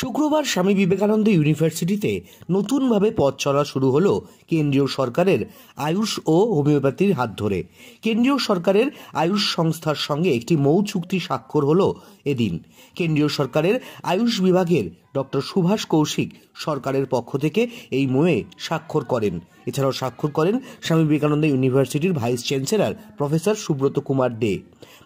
শুক্রবার স্বামী বিবেকানন্দ ইউনিভার্সিটিতে নতুনভাবে পথ চলা শুরু হলো কেন্দ্রীয় সরকারের আয়ুষ ও হোমিওপ্যাথির হাত ধরে। কেন্দ্রীয় সরকারের আয়ুষ সংস্থার সঙ্গে একটি মৌ চুক্তি স্বাক্ষর হলো এদিন। কেন্দ্রীয় সরকারের আয়ুষ বিভাগের ডক্টর সুভাষ কৌশিক সরকারের পক্ষ থেকে এই মৌয়ে স্বাক্ষর করেন। এছাড়াও স্বাক্ষর করেন স্বামী বিবেকানন্দ ইউনিভার্সিটির vice chancellor professor Subrata Kumar Dey.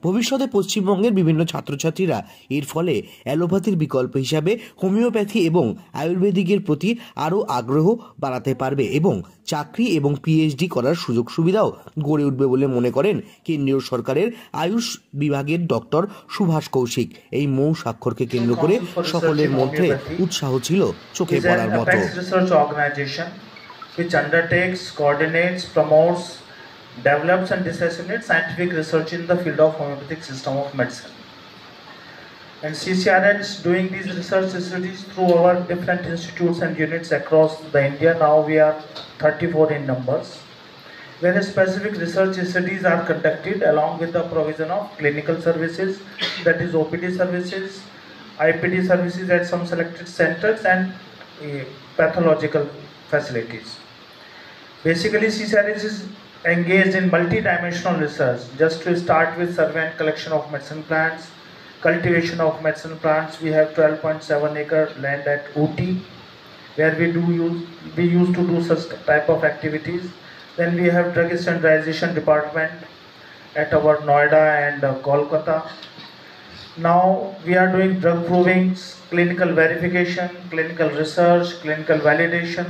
ভবিষ্যতে পশ্চিমবঙ্গের বিভিন্ন ছাত্রছাত্রীরা এর ফলে অ্যালোপ্যাথির বিকল্প হিসাবে হোমিওপ্যাথি এবং আয়ুর্বেদিকের প্রতি আরও আগ্রহ বাড়াতে পারবে এবং চাকরি এবং পিএইচডি করার সুযোগ সুবিধাও গড়ে উঠবে বলে মনে করেন কেন্দ্রীয় সরকারের আয়ুষ বিভাগের ডক্টর সুভাষ কৌশিক। এই মৌ স্বাক্ষরকে কেন্দ্র করে সকলের মধ্যে উৎসাহ ছিল চোখে পড়ার মতো। Which undertakes, coordinates, promotes, develops and disseminates scientific research in the field of homeopathic system of medicine. And CCRH doing these research studies through our different institutes and units across the India. Now we are 34 in numbers, where specific research studies are conducted along with the provision of clinical services, that is OPD services, IPD services at some selected centers, and pathological facilities. Basically, CCRH is engaged in multi-dimensional research. Just to start with survey and collection of medicine plants, cultivation of medicine plants. We have 12.7 acre land at Ooty, where we used to do such type of activities. Then we have drug standardization department at our Noida and Kolkata. Now we are doing drug provings, clinical verification, clinical research, clinical validation,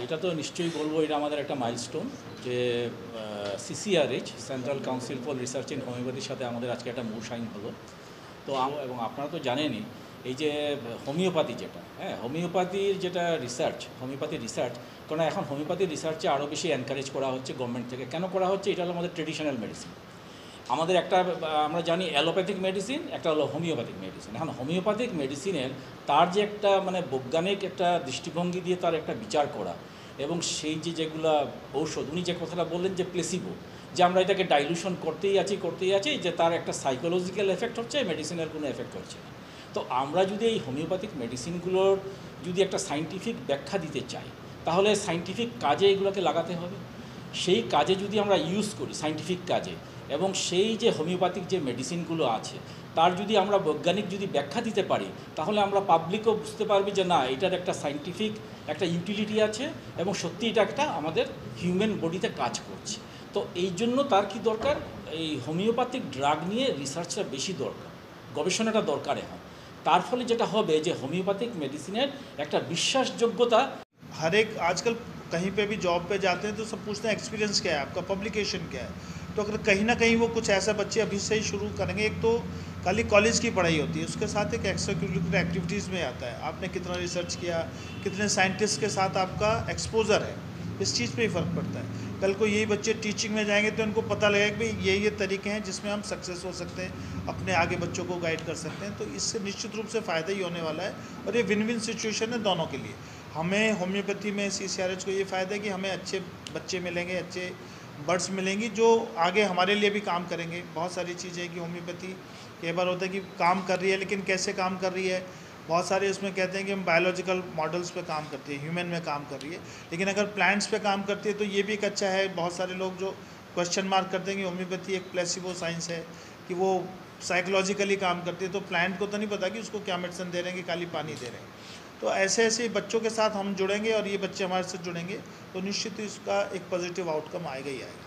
এটা তো নিশ্চয়ই বলবো, এটা আমাদের একটা milestone যে CCRH central council for research in হোমিওপ্যাথির সাথে আমাদের আজকে একটা মৌ সাইন হলো। তো এবং আপনারা তো জানেনই এই যে হোমিওপ্যাথি যেটা, হোমিওপ্যাথির যেটা রিসার্চ, হোমিওপ্যাথির রিসার্চ, কারণ এখন হোমিওপ্যাথির রিসার্চে আরও বেশি এনকারেজ করা হচ্ছে গভর্নমেন্ট থেকে। কেন করা হচ্ছে? এটা হলো আমাদের ট্রেডিশনাল মেডিসিন। আমাদের একটা আমরা জানি অ্যালোপ্যাথিক মেডিসিন, একটা হলো হোমিওপ্যাথিক মেডিসিন। এখন হোমিওপ্যাথিক মেডিসিনের তার যে একটা বৈজ্ঞানিক একটা দৃষ্টিভঙ্গি দিয়ে তার একটা বিচার করা, এবং সেই যেগুলা ঔষধ, উনি যে কথাটা বললেন যে প্লেসিবো, যে আমরা এটাকে ডাইলুশন করতেই আছি যে তার একটা সাইকোলজিক্যাল এফেক্ট হচ্ছে, মেডিসিনের কোনো এফেক্ট হচ্ছে না। তো আমরা যদি এই হোমিওপ্যাথিক মেডিসিনগুলোর যদি একটা সাইন্টিফিক ব্যাখ্যা দিতে চাই, তাহলে সাইন্টিফিক কাজে এগুলোকে লাগাতে হবে। সেই কাজে যদি আমরা ইউজ করি সাইন্টিফিক কাজে, এবং সেই যে হোমিওপ্যাথিক যে মেডিসিনগুলো আছে তার যদি আমরা বৈজ্ঞানিক যদি ব্যাখ্যা দিতে পারি, তাহলে আমরা পাবলিকও বুঝতে পারবি যে না, এটার একটা সাইন্টিফিক একটা ইউটিলিটি আছে এবং সত্যি এটা একটা আমাদের হিউম্যান বডিতে কাজ করছে। তো এই জন্য তার কি দরকার, এই হোমিওপ্যাথিক ড্রাগ নিয়ে রিসার্চটা বেশি দরকার, গবেষণাটা দরকার এখন। তার ফলে যেটা হবে যে হোমিওপ্যাথিক মেডিসিনের একটা বিশ্বাসযোগ্যতা। हर एक आजकल कहीं पे भी जॉब पे जाते हैं तो सब पूछते हैं एक्सपीरियंस क्या है आपका, पब्लिकेशन क्या है। तो अगर कहीं ना कहीं वो कुछ ऐसा बच्चे अभी से ही शुरू करेंगे, एक तो खाली कॉलेज की पढ़ाई होती है, उसके साथ एक एक्स्ट्रा करिकुलर एक्टिविटीज़ में आता है, आपने कितना रिसर्च किया, कितने साइंटिस्ट के साथ आपका एक्सपोजर है, इस चीज़ पे ही फ़र्क पड़ता है। कल को यही बच्चे टीचिंग में जाएंगे तो उनको पता लगेगा कि भाई ये तरीके हैं जिसमें हम सक्सेस हो सकते हैं, अपने आगे बच्चों को गाइड कर सकते हैं। तो इससे निश्चित रूप से फ़ायदा ही होने वाला है और ये विन विन सिचुएशन है दोनों के लिए। हमें होम्योपैथी में CCRH को ये फ़ायदा है कि हमें अच्छे बच्चे मिलेंगे, अच्छे बर्ड्स मिलेंगी जो आगे हमारे लिए भी काम करेंगे। बहुत सारी चीज़ें कि होम्योपैथी कई बार होता है कि काम कर रही है, लेकिन कैसे काम कर रही है, बहुत सारे उसमें कहते हैं कि हम बायोलॉजिकल मॉडल्स पे काम करती है, ह्यूमन में काम कर रही है, लेकिन अगर प्लांट्स पे काम करती है तो ये भी एक अच्छा है। बहुत सारे लोग जो क्वेश्चन मार्क करते हैं कि होम्योपैथी एक प्लेसिबो साइंस है, कि वो साइकोलॉजिकली काम करती है, तो प्लांट को तो नहीं पता कि उसको क्या मेडिसिन दे रहे हैं कि खाली पानी दे रहे हैं। तो ऐसे ऐसे बच्चों के साथ हम जुड़ेंगे और ये बच्चे हमारे साथ जुड़ेंगे तो निश्चित ही इसका एक पॉजिटिव आउटकम आएगा ही आएगा।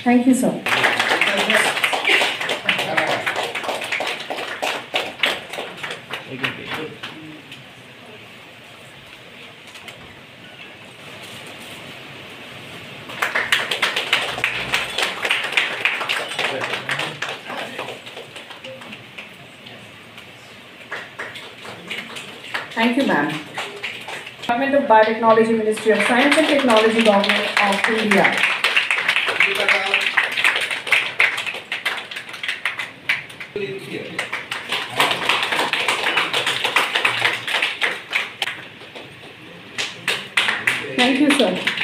Thank you, sir. Thank you, ma'am. Department of Biotechnology, Ministry of Science and Technology, Government of India. Thank you, sir.